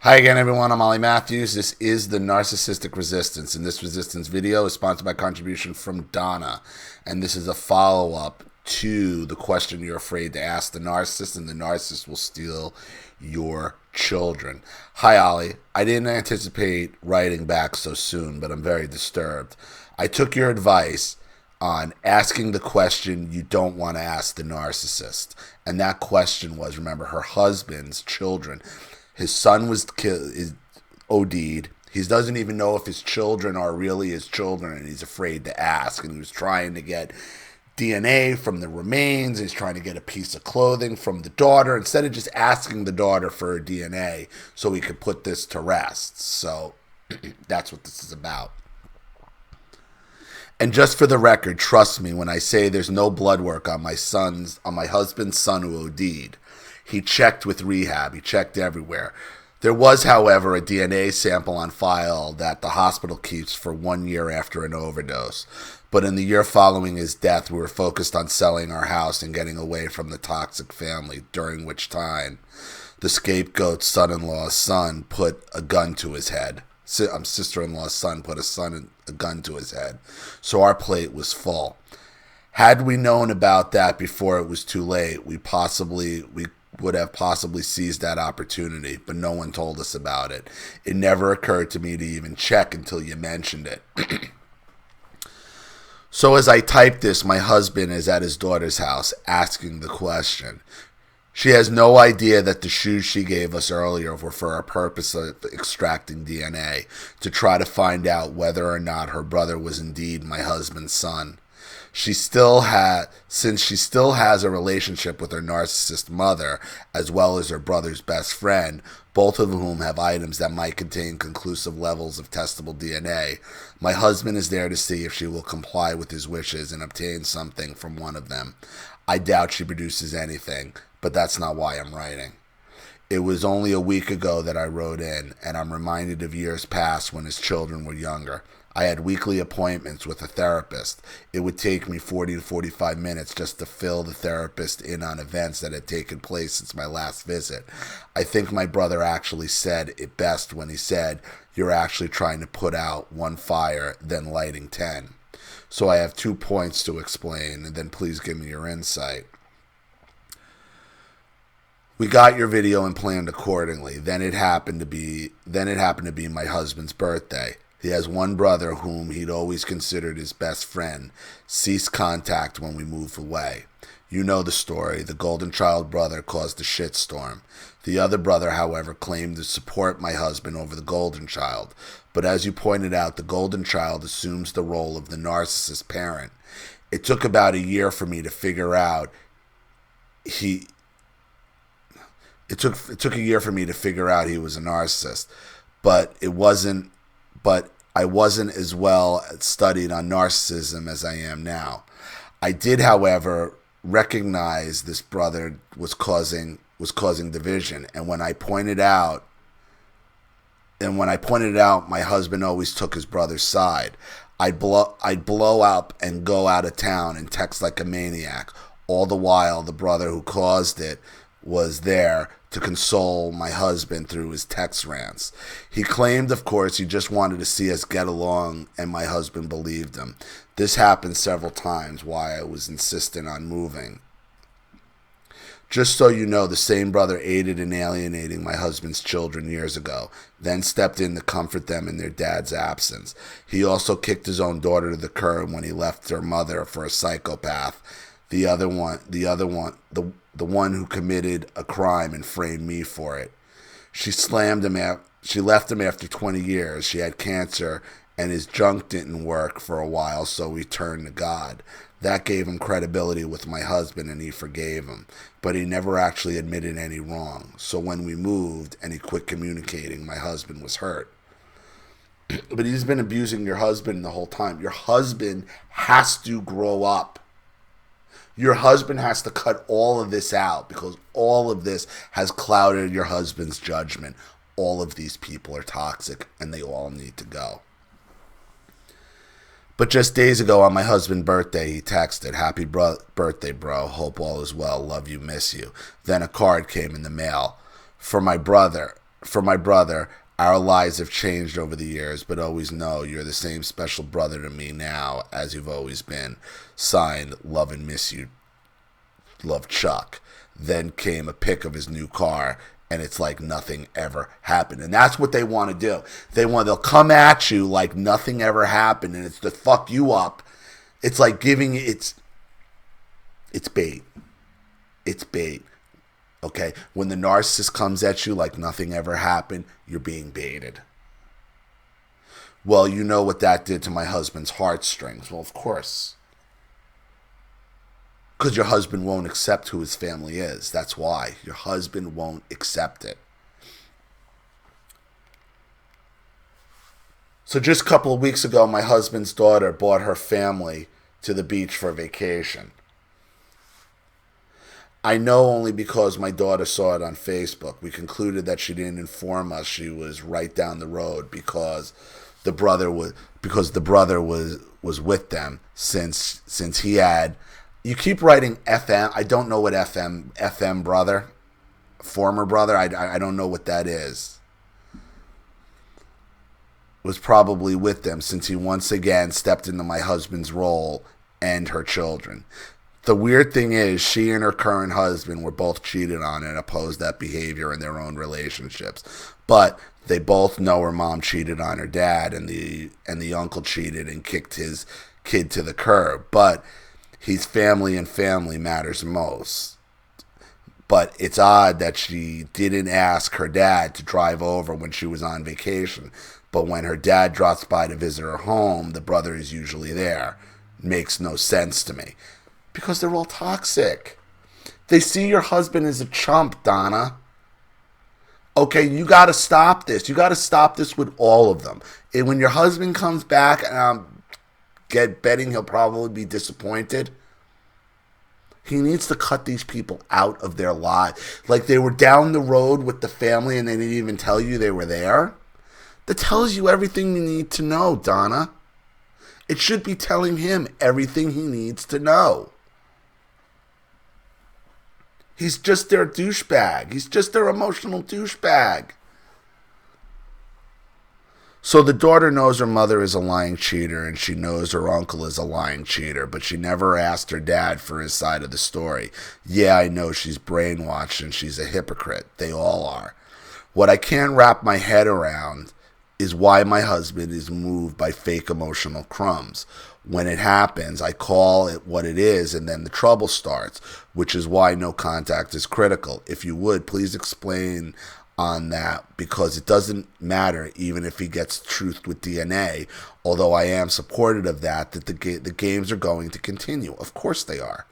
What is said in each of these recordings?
Hi again, everyone. I'm Ollie Matthews. This is the Narcissistic Resistance, and this resistance video is sponsored by contribution from Donna. And this is a follow-up to the question you're afraid to ask the narcissist, and the narcissist will steal your children. Hi, Ollie. I didn't anticipate writing back so soon, but I'm very disturbed. I took your advice on asking the question you don't want to ask the narcissist. And that question was, remember, her husband's children. His son was OD'd. He doesn't even know if his children are really his children, and he's afraid to ask. And he was trying to get DNA from the remains. He's trying to get a piece of clothing from the daughter instead of just asking the daughter for her DNA so he could put this to rest. So that's what this is about. And just for the record, trust me when I say there's no blood work on my husband's son who OD'd. He checked with rehab. He checked everywhere. There was, however, a DNA sample on file that the hospital keeps for 1 year after an overdose. But in the year following his death, we were focused on selling our house and getting away from the toxic family, during which time the scapegoat's son-in-law's son put a gun to his head. Sister-in-law's son put a gun to his head. So our plate was full. Had we known about that before it was too late, we would have possibly seized that opportunity, but no one told us about it. It never occurred to me to even check until you mentioned it. So as I type this, my husband is at his daughter's house asking the question. She has no idea that the shoes she gave us earlier were for a purpose of extracting DNA, to try to find out whether or not her brother was indeed my husband's son. Since she still has a relationship with her narcissist mother, as well as her brother's best friend, both of whom have items that might contain conclusive levels of testable DNA, my husband is there to see if she will comply with his wishes and obtain something from one of them. I doubt she produces anything, but that's not why I'm writing. It was only a week ago that I wrote in, and I'm reminded of years past when his children were younger. I had weekly appointments with a therapist. It would take me 40 to 45 minutes just to fill the therapist in on events that had taken place since my last visit. I think my brother actually said it best when he said, "You're actually trying to put out one fire, then lighting 10. So I have 2 points to explain, and then please give me your insight. We got your video and planned accordingly. Then it happened to be my husband's birthday. He has one brother whom he'd always considered his best friend, ceased contact when we moved away. You know the story. The golden child brother caused a shitstorm. The other brother, however, claimed to support my husband over the golden child. But as you pointed out, the golden child assumes the role of the narcissist parent. It took about a year for me to figure out It took a year for me to figure out he was a narcissist, but I wasn't as well studied on narcissism as I am now. I did, however, recognize this brother was causing division, and when I pointed out, my husband always took his brother's side. I'd blow up and go out of town and text like a maniac. All the while, the brother who caused it was there to console my husband through his text rants. He claimed, of course, he just wanted to see us get along, and my husband believed him. This happened several times, why I was insistent on moving. Just so you know, the same brother aided in alienating my husband's children years ago, then stepped in to comfort them in their dad's absence. He also kicked his own daughter to the curb when he left her mother for a psychopath. The one who committed a crime and framed me for it. She left him after 20 years. She had cancer, and his junk didn't work for a while, so he turned to God. That gave him credibility with my husband, and he forgave him. But he never actually admitted any wrong. So when we moved and he quit communicating, my husband was hurt. But he's been abusing your husband the whole time. Your husband has to grow up. Your husband has to cut all of this out, because all of this has clouded your husband's judgment. All of these people are toxic, and they all need to go. But just days ago on my husband's birthday, he texted, "Happy birthday, bro. Hope all is well. Love you, miss you." Then a card came in the mail. For my brother, for my brother, our lives have changed over the years, but always know you're the same special brother to me now as you've always been. Signed, love and miss you. Love, Chuck. Then came a pic of his new car, and it's like nothing ever happened. And that's what they want to do. They'll come at you like nothing ever happened, and it's to fuck you up. It's like giving it's bait. It's bait. Okay? When the narcissist comes at you like nothing ever happened, you're being baited. Well, you know what that did to my husband's heartstrings. Well, of course. Because your husband won't accept who his family is. That's why. Your husband won't accept it. So just a couple of weeks ago, my husband's daughter brought her family to the beach for a vacation. I know only because my daughter saw it on Facebook. We concluded that she didn't inform us she was right down the road because the brother was with them since he had. You keep writing FM. I don't know what FM brother, former brother. I don't know what that is. Was probably with them since he once again stepped into my husband's role and her children. The weird thing is, she and her current husband were both cheated on and opposed that behavior in their own relationships. But they both know her mom cheated on her dad, and the uncle cheated and kicked his kid to the curb. But he's family, and family matters most. But it's odd that she didn't ask her dad to drive over when she was on vacation. But when her dad drops by to visit her home, the brother is usually there. Makes no sense to me. Because they're all toxic. They see your husband as a chump, Donna. Okay, you got to stop this. You got to stop this with all of them. And when your husband comes back, and I'm betting he'll probably be disappointed, he needs to cut these people out of their lives. Like they were down the road with the family and they didn't even tell you they were there. That tells you everything you need to know, Donna. It should be telling him everything he needs to know. He's just their douchebag. He's just their emotional douchebag. So the daughter knows her mother is a lying cheater and she knows her uncle is a lying cheater, but she never asked her dad for his side of the story. Yeah, I know she's brainwashed and she's a hypocrite. They all are. What I can't wrap my head around is why my husband is moved by fake emotional crumbs. When it happens, I call it what it is, and then the trouble starts, which is why no contact is critical. If you would, please explain on that, because it doesn't matter even if he gets truthed with DNA, although I am supportive of that the games are going to continue. Of course they are.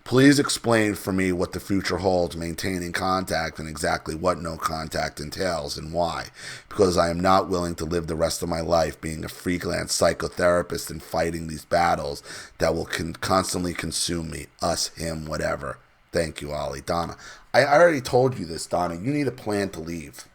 Please explain for me what the future holds, maintaining contact, and exactly what no contact entails and why. Because I am not willing to live the rest of my life being a freelance psychotherapist and fighting these battles that will constantly consume me, us, him, whatever. Thank you, Ollie. Donna. I already told you this, Donna. You need a plan to leave.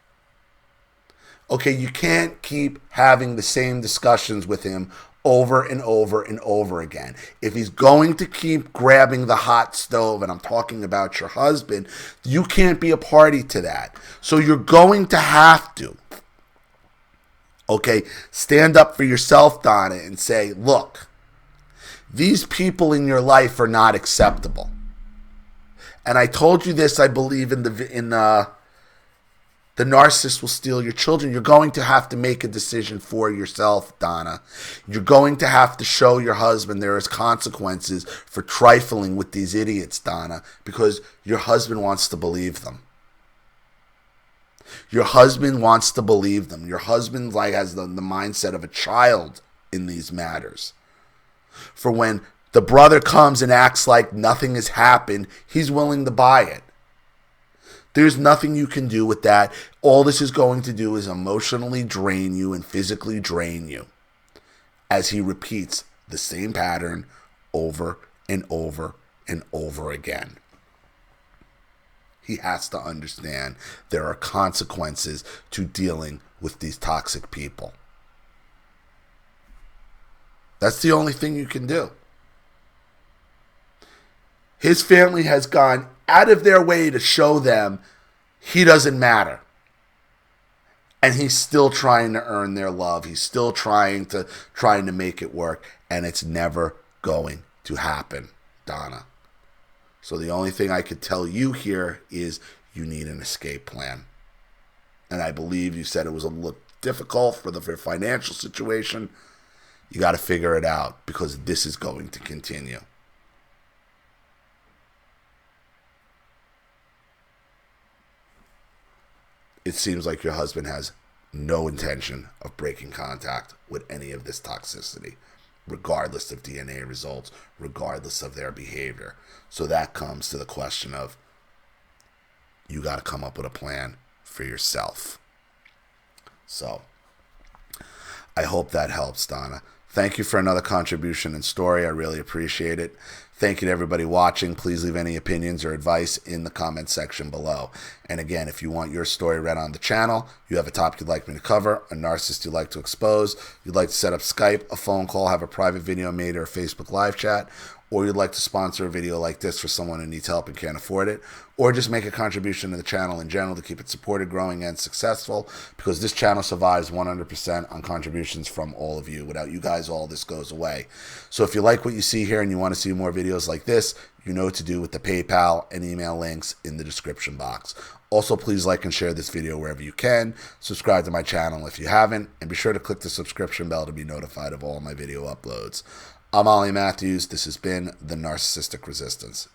Okay, you can't keep having the same discussions with him over and over and over again. If he's going to keep grabbing the hot stove, and I'm talking about your husband, you can't be a party to that. So you're going to have to, okay, stand up for yourself, Donna, and say, look, these people in your life are not acceptable. And I told you this, I believe, in the narcissist will steal your children. You're going to have to make a decision for yourself, Donna. You're going to have to show your husband there is consequences for trifling with these idiots, Donna, because your husband wants to believe them. Your husband wants to believe them. Your husband has the mindset of a child in these matters. For when the brother comes and acts like nothing has happened, he's willing to buy it. There's nothing you can do with that. All this is going to do is emotionally drain you and physically drain you as he repeats the same pattern over and over and over again. He has to understand there are consequences to dealing with these toxic people. That's the only thing you can do. His family has gone out of their way to show them he doesn't matter. And he's still trying to earn their love. He's still trying to make it work, and it's never going to happen, Donna. So the only thing I could tell you here is you need an escape plan. And I believe you said it was a little difficult for the financial situation. You got to figure it out, because this is going to continue. It seems like your husband has no intention of breaking contact with any of this toxicity, regardless of DNA results, regardless of their behavior. So that comes to the question of, you got to come up with a plan for yourself. So I hope that helps, Donna. Thank you for another contribution and story. I really appreciate it. Thank you to everybody watching. Please leave any opinions or advice in the comment section below. And again, if you want your story read on the channel, you have a topic you'd like me to cover, a narcissist you'd like to expose, you'd like to set up Skype, a phone call, have a private video made, or a Facebook live chat, or you'd like to sponsor a video like this for someone who needs help and can't afford it, or just make a contribution to the channel in general to keep it supported, growing, and successful, because this channel survives 100% on contributions from all of you. Without you guys, all this goes away. So if you like what you see here and you want to see more videos like this, you know what to do with the PayPal and email links in the description box. Also, please like and share this video wherever you can. Subscribe to my channel if you haven't, and be sure to click the subscription bell to be notified of all my video uploads. I'm Ollie Matthews. This has been The Narcissistic Resistance.